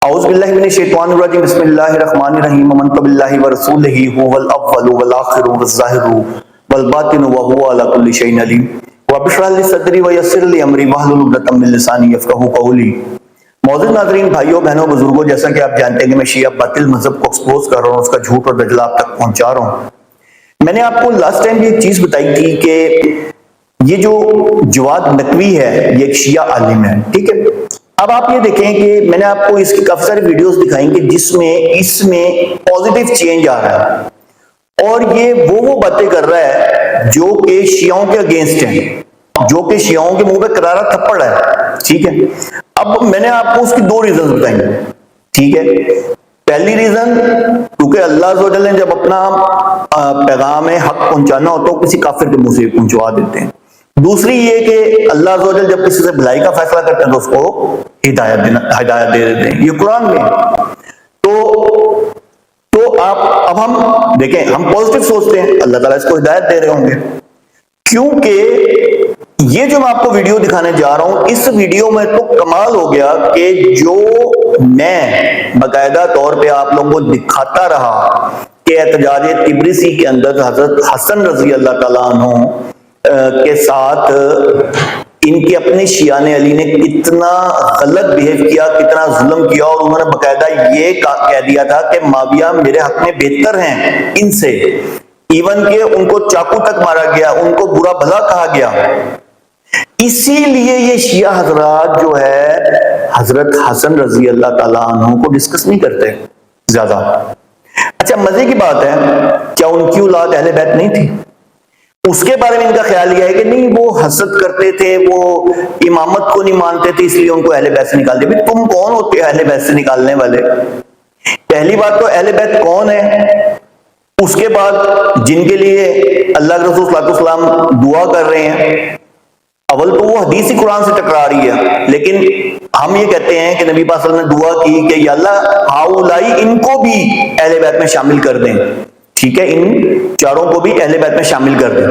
اعوذ باللہ من الشیطان الرجیم بسم اللہ الرحمن الرحیم آمنت باللہ ورسولہ هو الاول والآخر والظاہر والباطن وهو علی کل شیء علیم رب اشرح لي صدری ویسر لي امری واحلل عقدۃ من لسانی یفقہوا قولی۔ معزز ناظرین، بھائیوں بہنوں بزرگوں، جیسا کہ آپ جانتے ہیں کہ میں شیعہ باطل مذہب کو ایکسپوز کر رہا ہوں، اس کا جھوٹ اور دجلہ آپ تک پہنچا رہا ہوں۔ میں نے آپ کو لاسٹ ٹائم یہ چیز بتائی تھی کہ یہ جو جواد نقوی ہے یہ ایک شیعہ عالم ہے، ٹھیک ہے۔ اب آپ یہ دیکھیں کہ میں نے آپ کو اس کی کافی ساری ویڈیوز دکھائیں گے جس میں اس میں پازیٹیو چینج آ رہا ہے، اور یہ وہ باتیں کر رہا ہے جو کہ شیعوں کے اگینسٹ ہیں، جو کہ شیعوں کے منہ پہ کرارا تھپڑ ہے، ٹھیک ہے۔ اب میں نے آپ کو اس کی دو ریزنز بتائیں گے، ٹھیک ہے۔ پہلی ریزن، کیونکہ اللہ عز و جل نے جب اپنا پیغام حق پہنچانا ہو تو کسی کافر کے منہ سے پہنچوا دیتے ہیں۔ دوسری یہ کہ اللہ عز و جل جب کسی سے بھلائی کا فیصلہ کرتے ہیں تو اس کو ہدایت دے دیتے ہیں، یہ قرآن میں۔ تو اب ہم دیکھیں، ہم پازیٹیو سوچتے ہیں، اللہ تعالیٰ اس کو ہدایت دے رہے ہوں گے، کیونکہ یہ جو میں آپ کو ویڈیو دکھانے جا رہا ہوں، اس ویڈیو میں تو کمال ہو گیا کہ جو میں باقاعدہ طور پہ آپ لوگوں کو دکھاتا رہا کہ احتجاج طبرسی کے اندر حضرت حسن رضی اللہ تعالیٰ عنہ کے ساتھ ان کے اپنے شیعان علی نے کتنا غلط بیہیو کیا، کتنا ظلم کیا، اور انہوں نے باقاعدہ یہ کہہ دیا تھا کہ معاویہ میرے حق میں بہتر ہیں ان سے، ایون کہ ان کو چاقو تک مارا گیا، ان کو برا بھلا کہا گیا۔ اسی لیے یہ شیعہ حضرات جو ہے حضرت حسن رضی اللہ تعالیٰ عنہ کو ڈسکس نہیں کرتے زیادہ۔ اچھا، مزے کی بات ہے، کیا ان کی اولاد اہل بیت نہیں تھی؟ اس کے بارے میں ان کا خیال یہ ہے کہ نہیں، وہ حسد کرتے تھے، وہ امامت کو نہیں مانتے تھے، اس لیے ان کو اہل بیت سے نکال دیا۔ بھئی تم کون ہوتے اہل بیت سے نکالنے والے؟ پہلی بات تو اہل بیت کون ہے، اس کے بعد جن کے لیے اللہ کے رسول صلی اللہ علیہ وسلم دعا کر رہے ہیں، اول تو وہ حدیث ہی قرآن سے ٹکرا رہی ہے، لیکن ہم یہ کہتے ہیں کہ نبی پاک صلی اللہ علیہ وسلم نے دعا کی کہ یا اللہ ہؤلائی ان کو بھی اہل بیت میں شامل کر دیں، ٹھیک ہے، ان چاروں کو بھی اہل بیت میں شامل کر دیں۔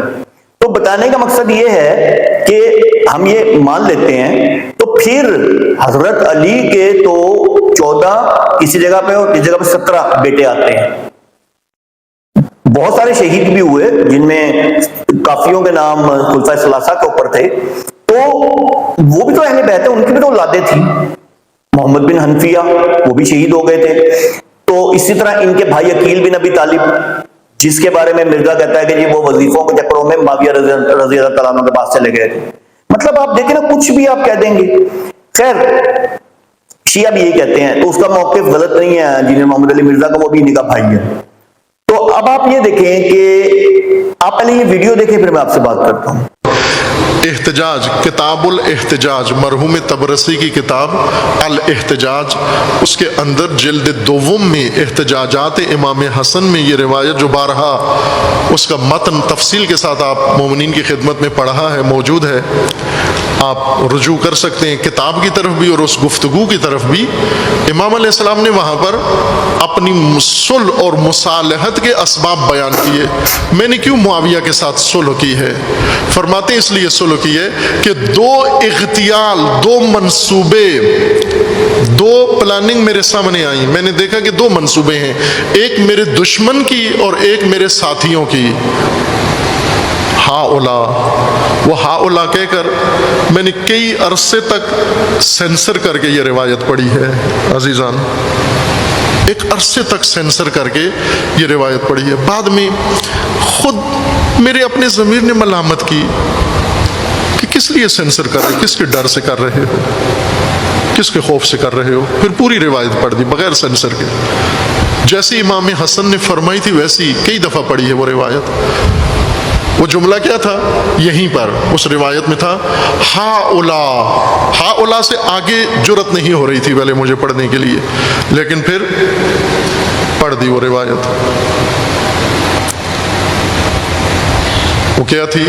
تو بتانے کا مقصد یہ ہے کہ ہم یہ مان لیتے ہیں، تو پھر حضرت علی کے تو 14 کسی جگہ پہ اور کسی جگہ پہ 17 بیٹے آتے ہیں، بہت سارے شہید بھی ہوئے جن میں کافیوں کے نام خلفائے ثلاثہ کے اوپر تھے، تو وہ بھی تو اہل بیت ہیں، ان کی بھی تو اولادیں تھیں۔ محمد بن حنفیہ وہ بھی شہید ہو گئے تھے، تو اسی طرح ان کے بھائی عقیل بن ابی طالب، جس کے بارے میں مرزا کہتا ہے کہ جی وہ وظیفوں کے چکروں میں معاویہ رضی اللہ تعالیٰ عنہ کے پاس چلے گئے تھے۔ مطلب آپ دیکھیں نا، کچھ بھی آپ کہہ دیں گے۔ خیر، شیعہ بھی یہی کہتے ہیں، تو اس کا موقف غلط نہیں ہے، جنہیں محمد علی مرزا کا وہ بھی انہی کا بھائی ہے۔ تو اب آپ یہ دیکھیں کہ آپ پہلے یہ ویڈیو دیکھیں، پھر میں آپ سے بات کرتا ہوں۔ احتجاج، کتاب الاحتجاج، مرحوم طبرسی کی کتاب الاحتجاج، اس کے اندر جلد دوم میں احتجاجات امام حسن میں یہ روایت جو بارہا اس کا متن تفصیل کے ساتھ آپ مومنین کی خدمت میں پڑھا ہے، موجود ہے، آپ رجوع کر سکتے ہیں کتاب کی طرف بھی اور اس گفتگو کی طرف بھی۔ امام علیہ السلام نے وہاں پر اپنی صلح اور مصالحت کے اسباب بیان کیے۔ میں نے کیوں معاویہ کے ساتھ صلح کی ہے؟ فرماتے ہیں اس لیے صلح کی ہے کہ دو اغتیال، دو منصوبے، دو پلاننگ میرے سامنے آئیں، میں نے دیکھا کہ دو منصوبے ہیں، ایک میرے دشمن کی اور ایک میرے ساتھیوں کی۔ وہ ہاؤلا کہہ کر میں نے کئی عرصے تک سینسر کر کے یہ روایت پڑھی ہے عزیزان، ایک عرصے تک سینسر کر کے یہ روایت پڑھی ہے۔ بعد میں خود میرے اپنے ضمیر نے ملامت کی کہ کس لیے سینسر کر رہے، کس کے ڈر سے کر رہے ہو، کس کے خوف سے کر رہے ہو؟ پھر پوری روایت پڑھ دی بغیر سینسر کے، جیسی امام حسن نے فرمائی تھی ویسی کئی دفعہ پڑھی ہے وہ روایت۔ وہ جملہ کیا تھا؟ یہیں پر اس روایت میں تھا ہاؤلا سے آگے جرت نہیں ہو رہی تھی پہلے مجھے پڑھنے کے لیے، لیکن پھر پڑھ دی وہ روایت۔ وہ کیا تھی؟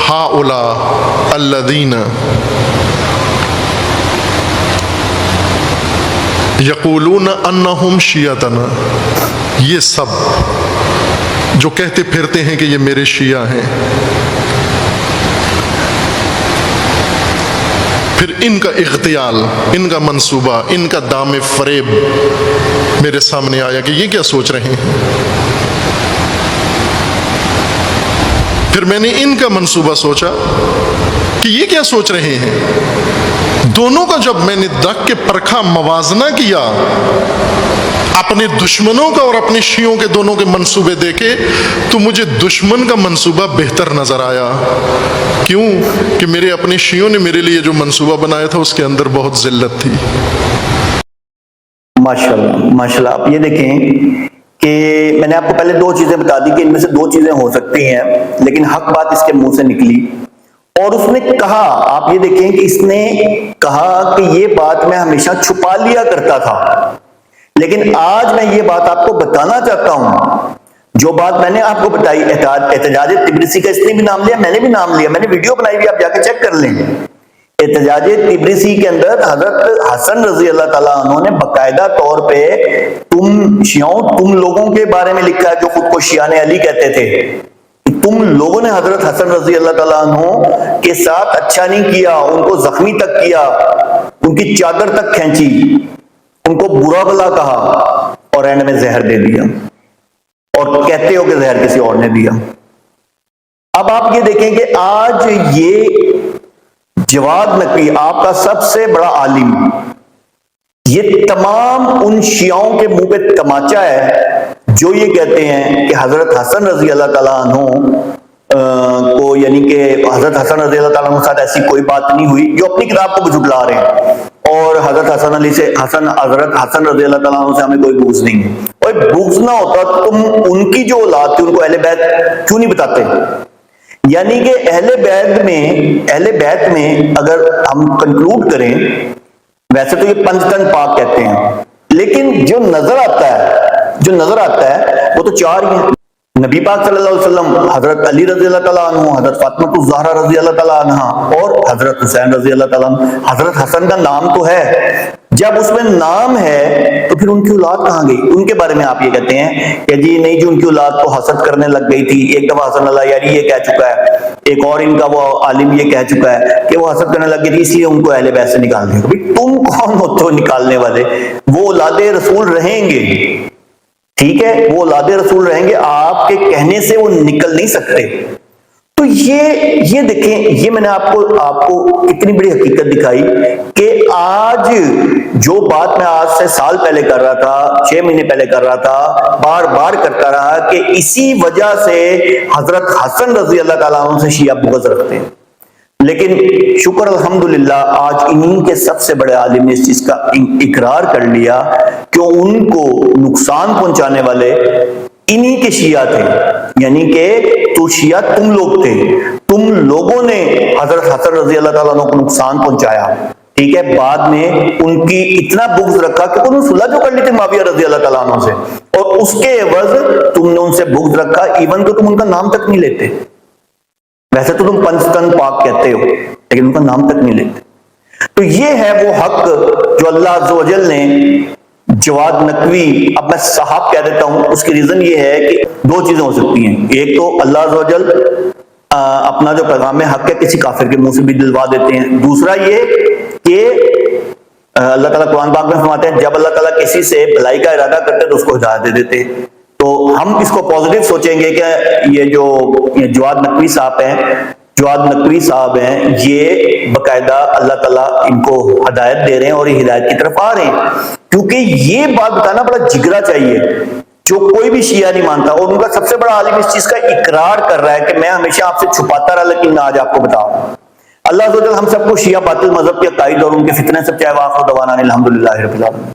ہاؤلا الذین یقولون انہم شیعتنا، یہ سب جو کہتے پھرتے ہیں کہ یہ میرے شیعہ ہیں، پھر ان کا اغتیال، ان کا منصوبہ، ان کا دام فریب میرے سامنے آیا کہ یہ کیا سوچ رہے ہیں۔ پھر میں نے ان کا منصوبہ سوچا کہ یہ کیا سوچ رہے ہیں۔ دونوں کا جب میں نے رکھ کے پرکھا، موازنہ کیا، اپنے دشمنوں کا اور اپنے شیعوں کے دونوں کے منصوبے دیکھے، تو مجھے دشمن کا منصوبہ بہتر نظر آیا۔ کیوں؟ کہ میرے اپنے شیعوں نے میرے لیے جو منصوبہ بنایا تھا اس کے اندر بہت ذلت تھی۔ ماشاءاللہ ماشاءاللہ۔ آپ یہ دیکھیں کہ میں نے آپ کو پہلے دو چیزیں بتا دی کہ ان میں سے دو چیزیں ہو سکتی ہیں، لیکن حق بات اس کے منہ سے نکلی، اور اس نے کہا، آپ یہ دیکھیں کہ اس نے کہا کہ یہ بات میں ہمیشہ چھپا لیا کرتا تھا، لیکن آج میں یہ بات آپ کو بتانا چاہتا ہوں، جو بات میں نے آپ کو بتائی احتجاج تبریسی کا اس نے بھی نام لیا، میں نے بھی نام لیا، میں نے ویڈیو بنائی بھی، آپ جا کے چیک کر لیں۔ احتجاج تبریسی کے اندر حضرت حسن رضی اللہ تعالیٰ عنہ نے باقاعدہ طور پہ تم شیعوں، تم لوگوں کے بارے میں لکھا ہے جو خود کو شیعان علی کہتے تھے، تم لوگوں نے حضرت حسن رضی اللہ تعالیٰ عنہ کے ساتھ اچھا نہیں کیا، ان کو زخمی تک کیا، ان کی چادر تک کھینچی، ان کو برا بلا کہا، اور اینڈ میں زہر دے دیا، اور کہتے ہو کہ زہر کسی اور نے دیا۔ اب آپ یہ دیکھیں کہ آج یہ جواد نقوی، آپ کا سب سے بڑا عالم، یہ تمام ان شیعوں کے منہ پہ تماچا ہے جو یہ کہتے ہیں کہ حضرت حسن رضی اللہ تعالیٰ عنہ کو، یعنی کہ حضرت حسن رضی اللہ تعالیٰ عنہ کے ساتھ ایسی کوئی بات نہیں ہوئی، جو اپنی کتاب کو جھٹلا رہے ہیں، اور حضرت حسن رضی اللہ تعالیٰ عنہ سے ہمیں کوئی بغض نہیں ہے۔ اور بغض نہ ہوتا تو تم ان کی جو اولاد تھی ان کو اہل بیت کیوں نہیں بتاتے؟ یعنی کہ اہل بیت میں اگر ہم کنکلوڈ کریں، ویسے تو یہ پنجتن پاک کہتے ہیں، لیکن جو نظر آتا ہے وہ تو چار ہی ہیں، نبی پاک صلی اللہ علیہ وسلم، حضرت علی رضی اللہ تعالیٰ عنہ، حضرت فاطمہ الزہرا رضی اللہ تعالیٰ عنہ، اور حضرت حسین رضی اللہ تعالیٰ عنہ۔ حضرت حسن کا نام تو ہے، جب اس میں نام ہے تو پھر ان کی اولاد کہاں گئی؟ ان کے بارے میں آپ یہ کہتے ہیں کہ جی نہیں جی ان کی اولاد تو حسد کرنے لگ گئی تھی، ایک دفعہ حسن اللہ یاری یہ کہہ چکا ہے، ایک اور ان کا وہ عالم یہ کہہ چکا ہے کہ وہ حسد کرنے لگ گئی تھی اس لیے ان کو اہل بیت سے نکال دیا۔ تم کون ہوتے ہو نکالنے والے؟ وہ اولاد رسول رہیں گے، ٹھیک ہے، وہ اولاد رسول رہیں گے، آپ کے کہنے سے وہ نکل نہیں سکتے۔ تو یہ دیکھیں، یہ میں نے آپ کو اتنی بڑی حقیقت دکھائی کہ آج جو بات میں آج سے سال پہلے کر رہا تھا، 6 مہینے پہلے کر رہا تھا، بار بار کرتا رہا کہ اسی وجہ سے حضرت حسن رضی اللہ تعالیٰ عنہ سے شیعہ بغض رکھتے ہیں، لیکن شکر الحمدللہ آج انہی کے سب سے بڑے عالم نے اس چیز کا اقرار کر لیا کہ ان کو نقصان پہنچانے والے انہی کے شیعہ تھے، یعنی کہ تو شیعہ تم لوگ تھے، تم لوگوں نے حضرت حسن رضی اللہ تعالیٰ عنہ کو نقصان پہنچایا، ٹھیک ہے۔ بعد میں ان کی اتنا بغض رکھا کہ انہوں نے صلح جو کر لی تھی معاویہ رضی اللہ تعالیٰ عنہ سے، اور اس کے عوض تم نے ان سے بغض رکھا، ایون کہ تم ان کا نام تک نہیں لیتے۔ ویسے تو تم پنجتن پاک کہتے ہو، لیکن ان کا نام تک نہیں لیتے۔ تو یہ ہے وہ حق جو اللہ عز و جل نے جواد نقوی، اب میں صاحب کہہ دیتا ہوں، اس کی ریزن یہ ہے کہ دو چیزیں ہو سکتی ہیں، ایک تو اللہ عز و جل اپنا جو پیغام حق ہے کسی کافر کے منہ سے بھی دلوا دیتے ہیں، دوسرا یہ کہ اللہ تعالیٰ قرآن پاک میں فرماتے ہیں جب اللہ تعالیٰ کسی سے بھلائی کا ارادہ کرتے تو اس کو ہدایت دے دیتے۔ تو ہم اس کو پازیٹیو سوچیں گے کہ یہ جو جواد نقوی صاحب ہیں یہ باقاعدہ اللہ تعالیٰ ان کو ہدایت دے رہے ہیں اور یہ ہدایت کی طرف آ رہے ہیں، کیونکہ یہ بات بتانا بڑا جگرا چاہیے جو کوئی بھی شیعہ نہیں مانتا، اور ان کا سب سے بڑا عالم اس چیز کا اقرار کر رہا ہے کہ میں ہمیشہ آپ سے چھپاتا رہا لیکن میں آج آپ کو بتاؤں۔ اللہ عز و جل ہم سب کو شیعہ باطل مذہب کے عقائد اور ان کے فتنے سے بچائے، وآخر دعوانا الحمدللہ رب العالمین۔